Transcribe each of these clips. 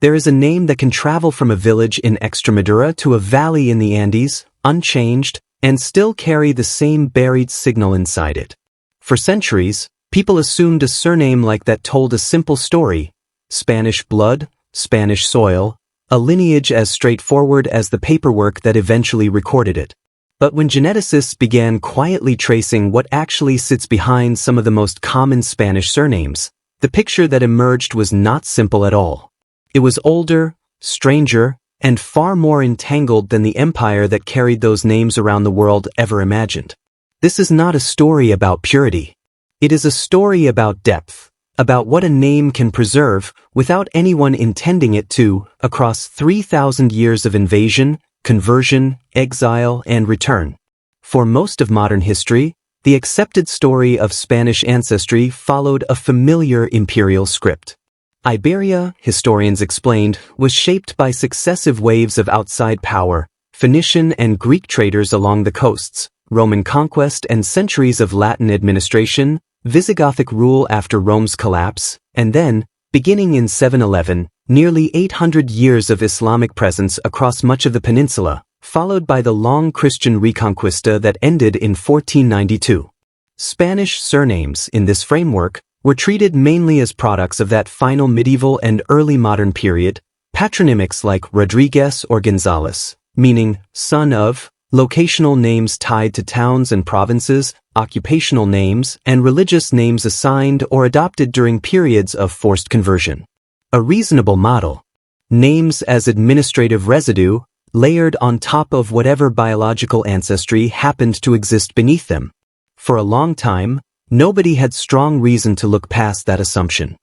There is a name that can travel from a village in Extremadura to a valley in the Andes, unchanged, and still carry the same buried signal inside it. For centuries, people assumed a surname like that told a simple story: Spanish blood, Spanish soil, a lineage as straightforward as the paperwork that eventually recorded it. But when geneticists began quietly tracing what actually sits behind some of the most common Spanish surnames, the picture that emerged was not simple at all. It was older, stranger, and far more entangled than the empire that carried those names around the world ever imagined. This is not a story about purity. It is a story about depth, about what a name can preserve without anyone intending it to across 3,000 years of invasion, conversion, exile, and return. For most of modern history, the accepted story of Spanish ancestry followed a familiar imperial script. Iberia, historians explained, was shaped by successive waves of outside power, Phoenician and Greek traders along the coasts, Roman conquest and centuries of Latin administration, Visigothic rule after Rome's collapse, and then, beginning in 711, nearly 800 years of Islamic presence across much of the peninsula, followed by the long Christian Reconquista that ended in 1492. Spanish surnames, in this framework, were treated mainly as products of that final medieval and early modern period, patronymics like Rodriguez or Gonzalez, meaning son of, locational names tied to towns and provinces, occupational names, and religious names assigned or adopted during periods of forced conversion. A reasonable model. Names as administrative residue, layered on top of whatever biological ancestry happened to exist beneath them. For a long time, nobody had strong reason to look past that assumption.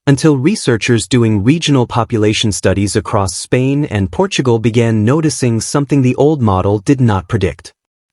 Until researchers doing regional population studies across Spain and Portugal began noticing something the old model did not predict.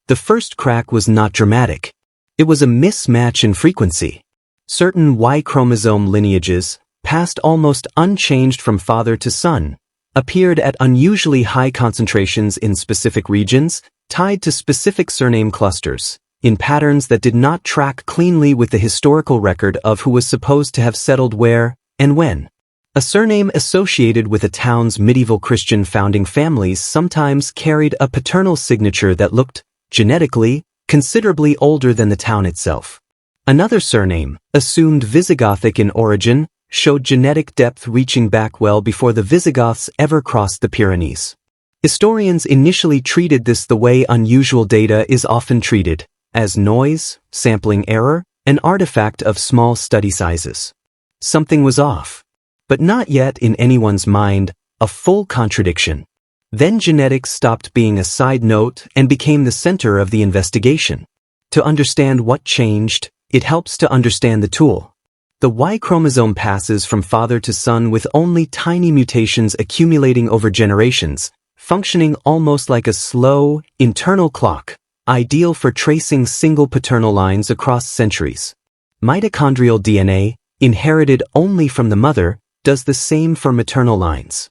The first crack was not dramatic. It was a mismatch in frequency. Certain Y chromosome lineages, passed almost unchanged from father to son, appeared at unusually high concentrations in specific regions, tied to specific surname clusters, in patterns that did not track cleanly with the historical record of who was supposed to have settled where and when. A surname associated with a town's medieval Christian founding families sometimes carried a paternal signature that looked, genetically, considerably older than the town itself. Another surname, assumed Visigothic in origin, showed genetic depth reaching back well before the Visigoths ever crossed the Pyrenees. Historians initially treated this the way unusual data is often treated, as noise, sampling error, an artifact of small study sizes. Something was off, but not yet in anyone's mind a full contradiction. Then genetics stopped being a side note and became the center of the investigation. To understand what changed, it helps to understand the tool. The Y chromosome passes from father to son with only tiny mutations accumulating over generations, functioning almost like a slow, internal clock, ideal for tracing single paternal lines across centuries. Mitochondrial DNA, inherited only from the mother, does the same for maternal lines.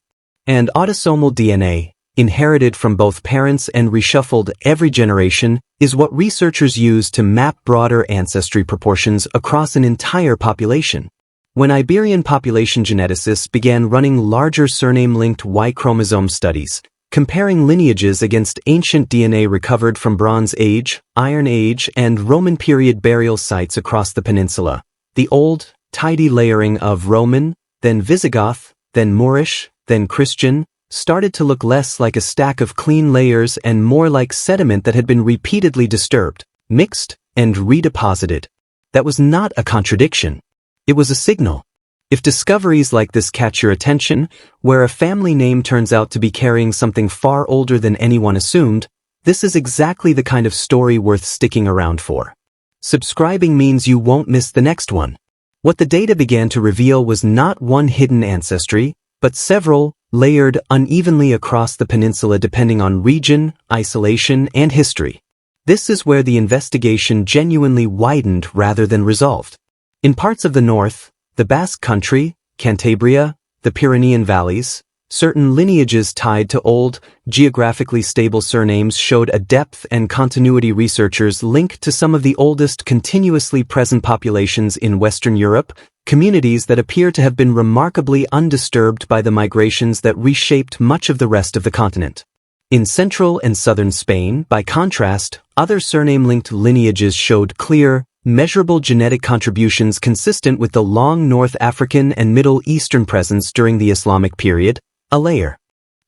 And autosomal DNA, inherited from both parents and reshuffled every generation, is what researchers use to map broader ancestry proportions across an entire population. When Iberian population geneticists began running larger surname-linked Y chromosome studies, comparing lineages against ancient DNA recovered from Bronze Age, Iron Age, and Roman period burial sites across the peninsula, the old, tidy layering of Roman, then Visigoth, then Moorish, then Christian, started to look less like a stack of clean layers and more like sediment that had been repeatedly disturbed, mixed, and redeposited. That was not a contradiction. It was a signal. If discoveries like this catch your attention, where a family name turns out to be carrying something far older than anyone assumed, this is exactly the kind of story worth sticking around for. Subscribing means you won't miss the next one. What the data began to reveal was not one hidden ancestry, but several, layered unevenly across the peninsula depending on region, isolation, and history. This is where the investigation genuinely widened rather than resolved. In parts of the north, the Basque Country, Cantabria, the Pyrenean valleys, certain lineages tied to old, geographically stable surnames showed a depth and continuity researchers link to some of the oldest continuously present populations in Western Europe, communities that appear to have been remarkably undisturbed by the migrations that reshaped much of the rest of the continent. In central and southern Spain, by contrast, other surname-linked lineages showed clear, measurable genetic contributions consistent with the long North African and Middle Eastern presence during the Islamic period, a layer.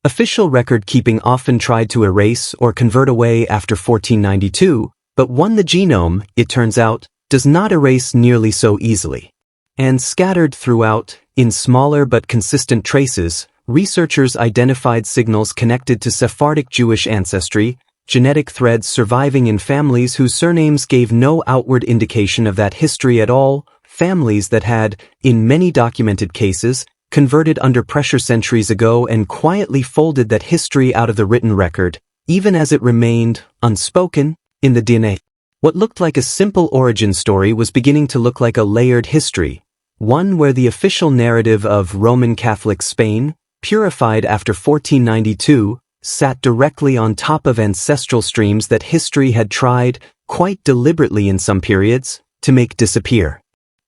Official record-keeping often tried to erase or convert away after 1492, but the genome, it turns out, does not erase nearly so easily. And scattered throughout, in smaller but consistent traces, researchers identified signals connected to Sephardic Jewish ancestry, genetic threads surviving in families whose surnames gave no outward indication of that history at all, families that had, in many documented cases, converted under pressure centuries ago and quietly folded that history out of the written record, even as it remained, unspoken, in the DNA. What looked like a simple origin story was beginning to look like a layered history, one where the official narrative of Roman Catholic Spain, purified after 1492, sat directly on top of ancestral streams that history had tried, quite deliberately in some periods, to make disappear.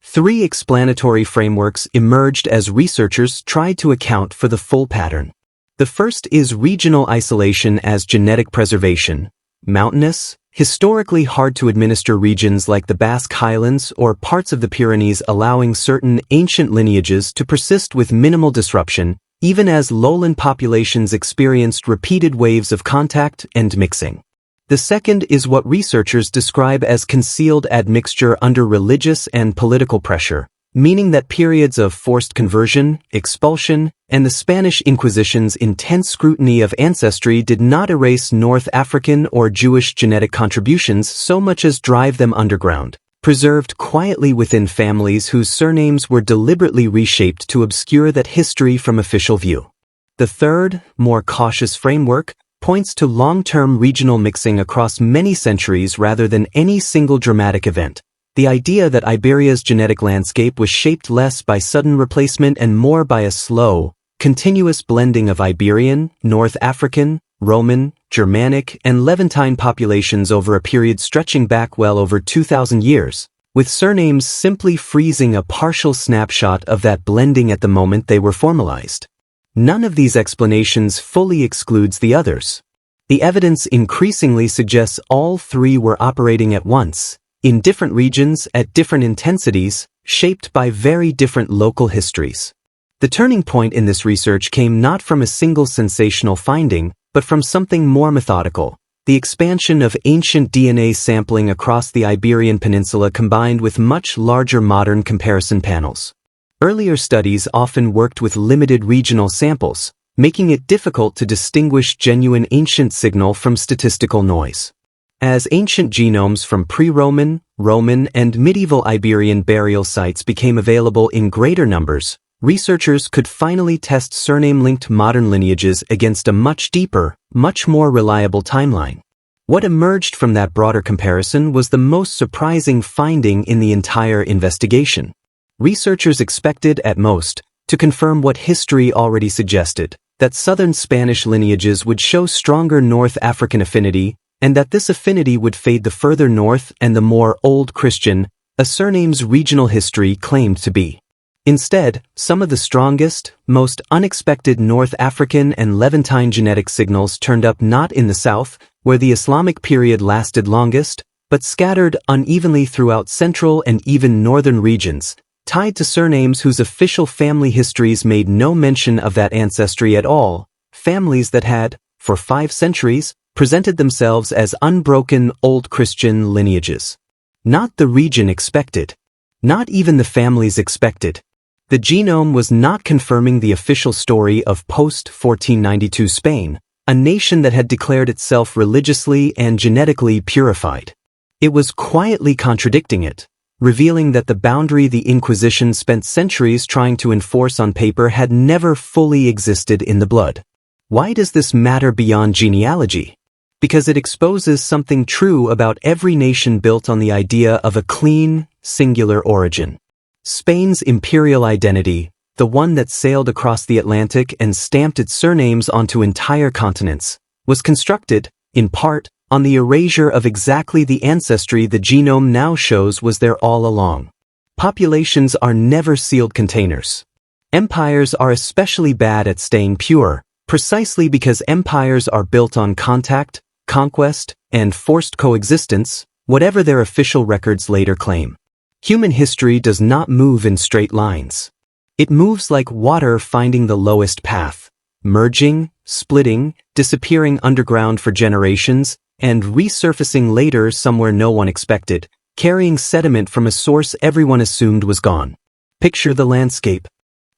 3 explanatory frameworks emerged as researchers tried to account for the full pattern. The first is regional isolation as genetic preservation. Mountainous, historically hard to administer regions like the Basque Highlands or parts of the Pyrenees allowing certain ancient lineages to persist with minimal disruption, even as lowland populations experienced repeated waves of contact and mixing. The second is what researchers describe as concealed admixture under religious and political pressure, meaning that periods of forced conversion, expulsion, and the Spanish Inquisition's intense scrutiny of ancestry did not erase North African or Jewish genetic contributions so much as drive them underground, preserved quietly within families whose surnames were deliberately reshaped to obscure that history from official view. The third, more cautious framework, points to long-term regional mixing across many centuries rather than any single dramatic event. The idea that Iberia's genetic landscape was shaped less by sudden replacement and more by a slow, continuous blending of Iberian, North African, Roman, Germanic, and Levantine populations over a period stretching back well over 2,000 years, with surnames simply freezing a partial snapshot of that blending at the moment they were formalized. None of these explanations fully excludes the others. The evidence increasingly suggests all 3 were operating at once, in different regions at different intensities, shaped by very different local histories. The turning point in this research came not from a single sensational finding, but from something more methodical, the expansion of ancient DNA sampling across the Iberian Peninsula combined with much larger modern comparison panels. Earlier studies often worked with limited regional samples, making it difficult to distinguish genuine ancient signal from statistical noise. As ancient genomes from pre-Roman, Roman, and medieval Iberian burial sites became available in greater numbers, researchers could finally test surname-linked modern lineages against a much deeper, much more reliable timeline. What emerged from that broader comparison was the most surprising finding in the entire investigation. Researchers expected, at most, to confirm what history already suggested, that southern Spanish lineages would show stronger North African affinity, and that this affinity would fade the further north and the more Old Christian, a surname's regional history claimed to be. Instead, some of the strongest, most unexpected North African and Levantine genetic signals turned up not in the south, where the Islamic period lasted longest, but scattered unevenly throughout central and even northern regions, tied to surnames whose official family histories made no mention of that ancestry at all, families that had, for 5 centuries, presented themselves as unbroken Old Christian lineages. Not the region expected. Not even the families expected. The genome was not confirming the official story of post-1492 Spain, a nation that had declared itself religiously and genetically purified. It was quietly contradicting it, revealing that the boundary the Inquisition spent centuries trying to enforce on paper had never fully existed in the blood. Why does this matter beyond genealogy? Because it exposes something true about every nation built on the idea of a clean, singular origin. Spain's imperial identity, the one that sailed across the Atlantic and stamped its surnames onto entire continents, was constructed, in part, on the erasure of exactly the ancestry the genome now shows was there all along. Populations are never sealed containers. Empires are especially bad at staying pure, precisely because empires are built on contact, conquest, and forced coexistence, whatever their official records later claim. Human history does not move in straight lines. It moves like water finding the lowest path, merging, splitting, disappearing underground for generations, and resurfacing later somewhere no one expected, carrying sediment from a source everyone assumed was gone. Picture the landscape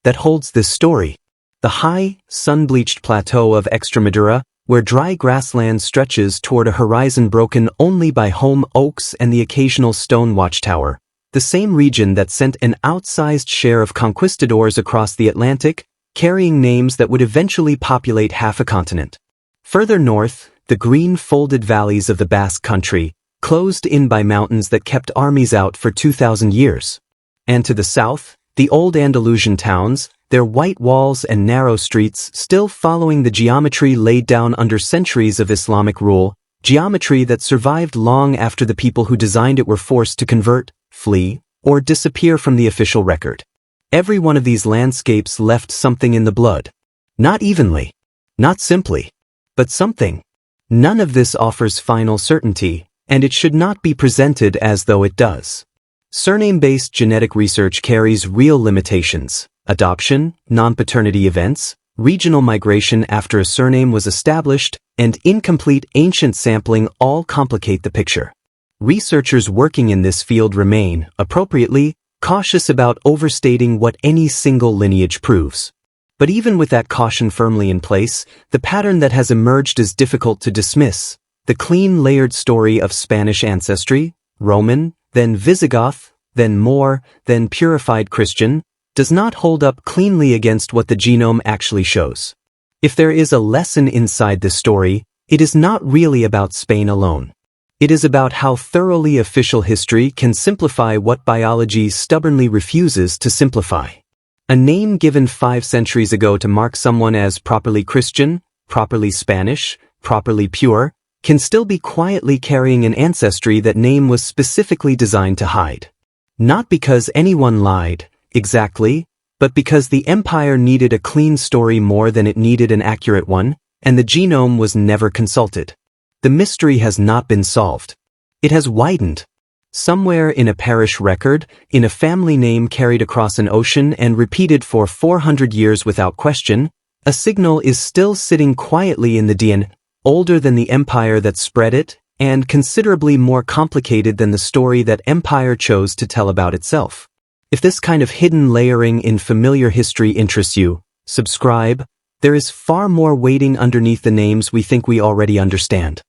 that holds this story. The high, sun-bleached plateau of Extremadura, where dry grassland stretches toward a horizon broken only by home oaks and the occasional stone watchtower. The same region that sent an outsized share of conquistadors across the Atlantic, carrying names that would eventually populate half a continent. Further north, the green folded valleys of the Basque Country, closed in by mountains that kept armies out for 2,000 years. And to the south, the old Andalusian towns, their white walls and narrow streets still following the geometry laid down under centuries of Islamic rule, geometry that survived long after the people who designed it were forced to convert, flee, or disappear from the official record. Every one of these landscapes left something in the blood. Not evenly, not simply, but something. None of this offers final certainty, and it should not be presented as though it does. Surname-based genetic research carries real limitations. Adoption, non-paternity events, regional migration after a surname was established, and incomplete ancient sampling all complicate the picture. Researchers working in this field remain, appropriately, cautious about overstating what any single lineage proves. But even with that caution firmly in place, the pattern that has emerged is difficult to dismiss. The clean, layered story of Spanish ancestry, Roman, then Visigoth, then Moor, then purified Christian, does not hold up cleanly against what the genome actually shows. If there is a lesson inside this story, it is not really about Spain alone. It is about how thoroughly official history can simplify what biology stubbornly refuses to simplify. A name given 5 centuries ago to mark someone as properly Christian, properly Spanish, properly pure, can still be quietly carrying an ancestry that name was specifically designed to hide. Not because anyone lied, exactly, but because the empire needed a clean story more than it needed an accurate one, and the genome was never consulted. The mystery has not been solved. It has widened. Somewhere in a parish record, in a family name carried across an ocean and repeated for 400 years without question, a signal is still sitting quietly in the DNA, older than the empire that spread it, and considerably more complicated than the story that empire chose to tell about itself. If this kind of hidden layering in familiar history interests you, subscribe. There is far more waiting underneath the names we think we already understand.